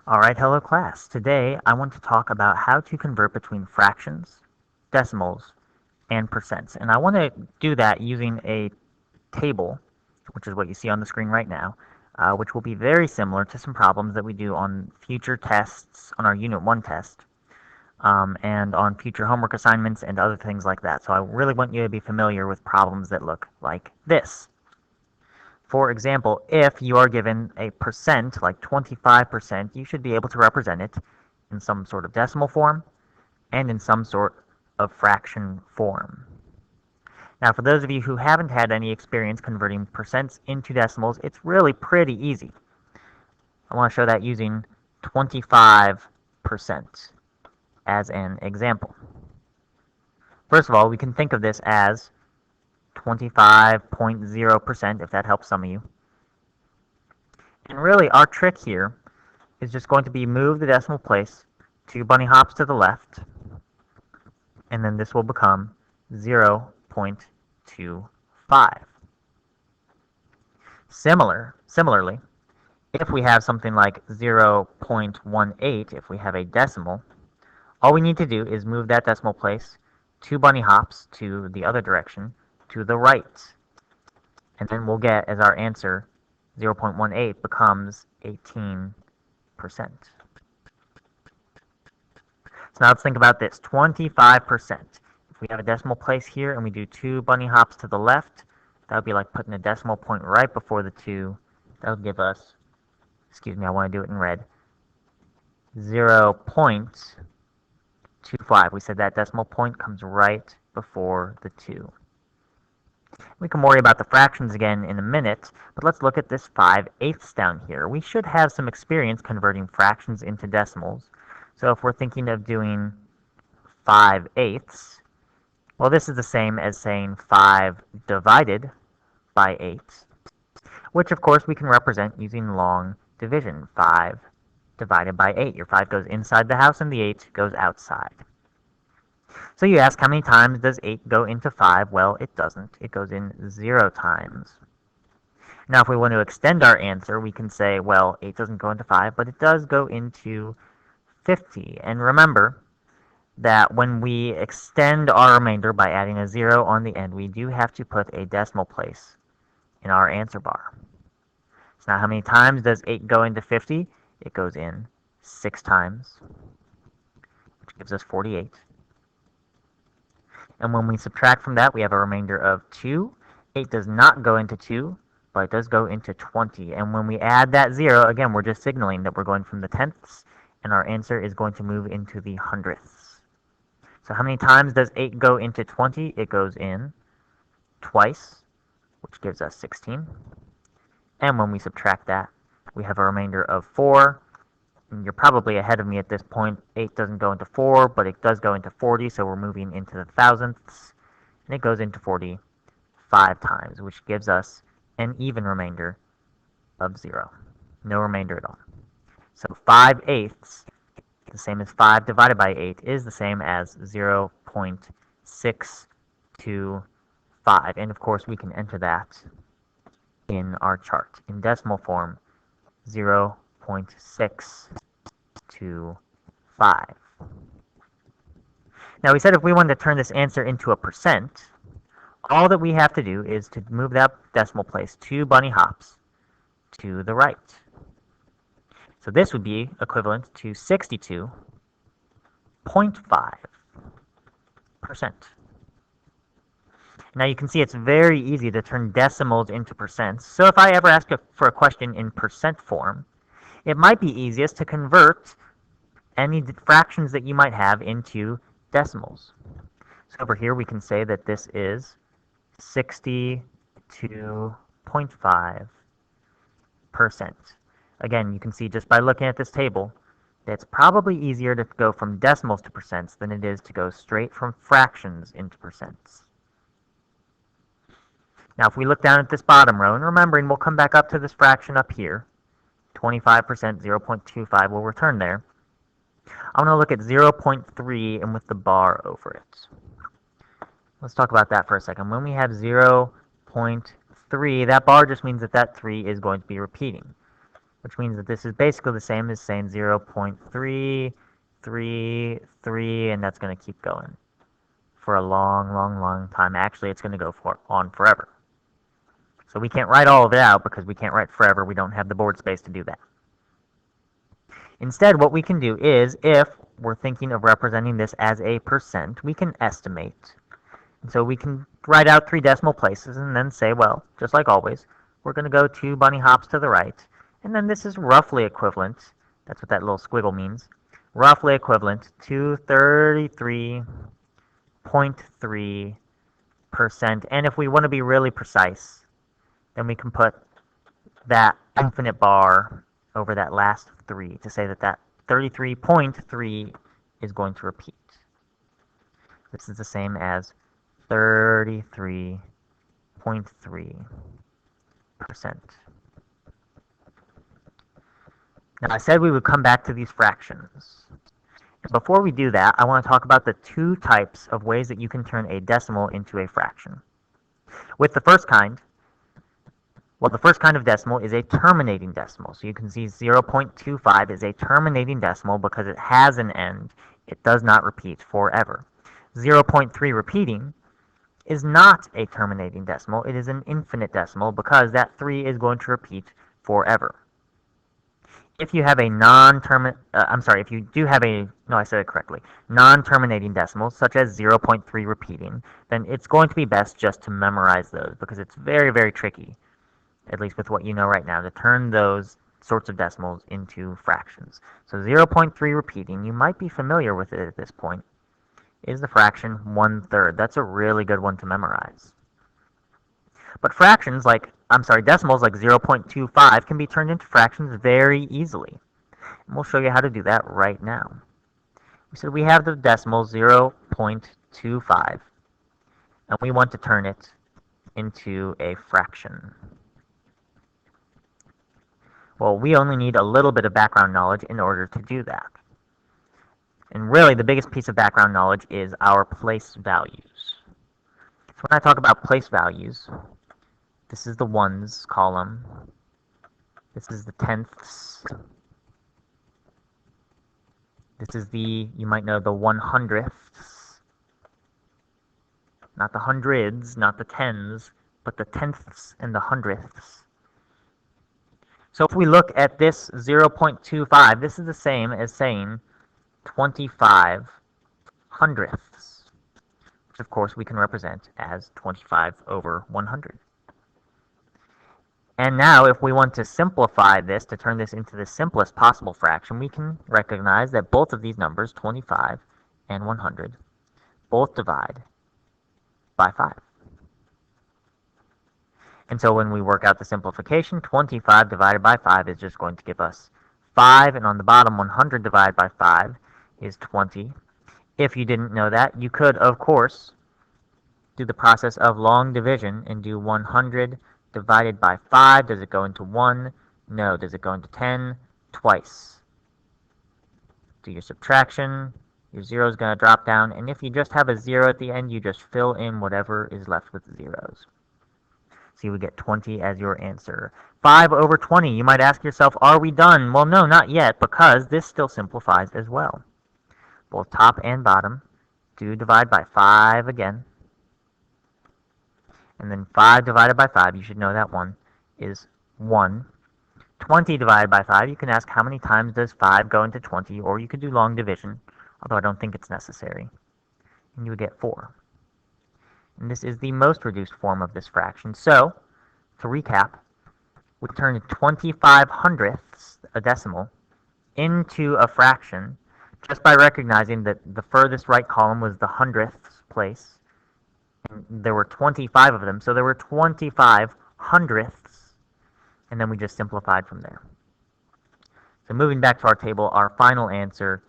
Alright, hello class. Today I want to talk about how to convert between fractions, decimals, and percents. And I want to do that using a table, which is what you see on the screen right now, which will be very similar to some problems that we do on future tests, on our Unit 1 test, and on future homework assignments and other things like that. So I really want you to be familiar with problems that look like this. For example, if you are given a percent, like 25%, you should be able to represent it in some sort of decimal form and in some sort of fraction form. Now, for those of you who haven't had any experience converting percents into decimals, it's really pretty easy. I want to show that using 25% as an example. First of all, we can think of this as 25.0%, if that helps some of you. And really, our trick here is just going to be move the decimal place 2 bunny hops to the left, and then this will become 0.25. Similarly, if we have something like 0.18, if we have a decimal, all we need to do is move that decimal place 2 bunny hops to the other direction, to the right. And then we'll get, as our answer, 0.18 becomes 18%. So now let's think about this, 25%. If we have a decimal place here and we do 2 bunny hops to the left, that would be like putting a decimal point right before the 2. That would give us, excuse me, I want to do it in red, 0.25. We said that decimal point comes right before the 2. We can worry about the fractions again in a minute, but let's look at this 5/8 down here. We should have some experience converting fractions into decimals. So if we're thinking of doing 5/8, well, this is the same as saying 5 divided by 8, which of course we can represent using long division. 5 divided by 8. Your 5 goes inside the house and the 8 goes outside. So you ask, how many times does 8 go into 5? Well, it doesn't. It goes in 0 times. Now, if we want to extend our answer, we can say, well, 8 doesn't go into 5, but it does go into 50. And remember that when we extend our remainder by adding a 0 on the end, we do have to put a decimal place in our answer bar. So now, how many times does 8 go into 50? It goes in 6 times, which gives us 48. And when we subtract from that, we have a remainder of 2. 8 does not go into 2, but it does go into 20. And when we add that 0, again, we're just signaling that we're going from the tenths, and our answer is going to move into the hundredths. So how many times does 8 go into 20? It goes in twice, which gives us 16. And when we subtract that, we have a remainder of 4. And you're probably ahead of me at this point. 8 doesn't go into 4, but it does go into 40, so we're moving into the thousandths. And it goes into 40 5 times, which gives us an even remainder of 0. No remainder at all. So 5/8, the same as 5 divided by 8, is the same as 0.625. And of course, we can enter that in our chart. In decimal form, 0.625. Now we said if we wanted to turn this answer into a percent, all that we have to do is to move that decimal place 2 bunny hops to the right. So this would be equivalent to 62.5%. Now you can see it's very easy to turn decimals into percents. So if I ever ask for a question in percent form, it might be easiest to convert any fractions that you might have into decimals. So over here we can say that this is 62.5%. Again, you can see just by looking at this table that it's probably easier to go from decimals to percents than it is to go straight from fractions into percents. Now, if we look down at this bottom row, and remembering we'll come back up to this fraction up here, 25%, 0.25 will return there. I want to look at 0.3 and with the bar over it. Let's talk about that for a second. When we have 0.3, that bar just means that that 3 is going to be repeating. which means that this is basically the same as saying 0.333, and that's going to keep going for a long, long, long time. Actually, it's going to go on forever. So we can't write all of it out because we can't write forever. We don't have the board space to do that. Instead, what we can do is, if we're thinking of representing this as a percent, we can estimate. And so we can write out 3 decimal places and then say, well, just like always, we're going to go 2 bunny hops to the right. And then this is roughly equivalent, that's what that little squiggle means, roughly equivalent to 33.3%. And if we want to be really precise, then we can put that infinite bar over that last 3 to say that that 33.3 is going to repeat. This is the same as 33.3%. Now, I said we would come back to these fractions. Before we do that, I want to talk about the 2 types of ways that you can turn a decimal into a fraction. With the first kind, well, the first kind of decimal is a terminating decimal. So you can see 0.25 is a terminating decimal because it has an end. It does not repeat forever. 0.3 repeating is not a terminating decimal. It is an infinite decimal because that 3 is going to repeat forever. If you have a if you do have a, no, I said it correctly, non-terminating decimals, such as 0.3 repeating, then it's going to be best just to memorize those because it's very, very tricky, at least with what you know right now, to turn those sorts of decimals into fractions. So 0.3 repeating, you might be familiar with it at this point, is the fraction 1/3. That's a really good one to memorize. But fractions decimals like 0.25 can be turned into fractions very easily. And we'll show you how to do that right now. We said we have the decimal 0.25, and we want to turn it into a fraction. Well, we only need a little bit of background knowledge in order to do that. And really, the biggest piece of background knowledge is our place values. So when I talk about place values, this is the ones column. This is the tenths. This is the, you might know, the 100ths. Not the hundreds, not the tens, but the tenths and the hundredths. So if we look at this 0.25, this is the same as saying 25 hundredths, which of course we can represent as 25 over 100. And now, if we want to simplify this, to turn this into the simplest possible fraction, we can recognize that both of these numbers, 25 and 100, both divide by 5. And so when we work out the simplification, 25 divided by 5 is just going to give us 5, and on the bottom, 100 divided by 5 is 20. If you didn't know that, you could, of course, do the process of long division and do 100 divided by 5. Does it go into 1? No. Does it go into 10? Twice. Do your subtraction. Your 0 is going to drop down. And if you just have a 0 at the end, you just fill in whatever is left with zeros. So you would get 20 as your answer. 5 over 20. You might ask yourself, are we done? Well, no, not yet, because this still simplifies as well. Both top and bottom do divide by 5 again. And then 5 divided by 5, you should know that one, is 1. 20 divided by 5, you can ask how many times does 5 go into 20, or you could do long division, although I don't think it's necessary. And you would get 4. And this is the most reduced form of this fraction. So, to recap, we turn 25 hundredths, a decimal, into a fraction just by recognizing that the furthest right column was the hundredths place. And there were 25 of them, so there were 25 hundredths, and then we just simplified from there. So moving back to our table, our final answer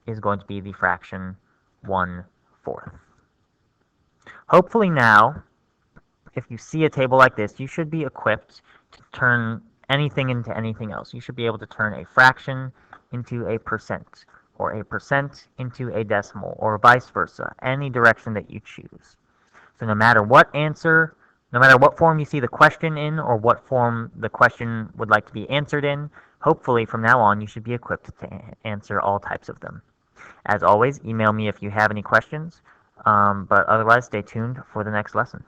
is going to be the fraction 1/4. Hopefully now, if you see a table like this, you should be equipped to turn anything into anything else. You should be able to turn a fraction into a percent, or a percent into a decimal, or vice versa, any direction that you choose. So no matter what answer, no matter what form you see the question in, or what form the question would like to be answered in, Hopefully, from now on, you should be equipped to answer all types of them. As always, email me if you have any questions, but otherwise, stay tuned for the next lesson.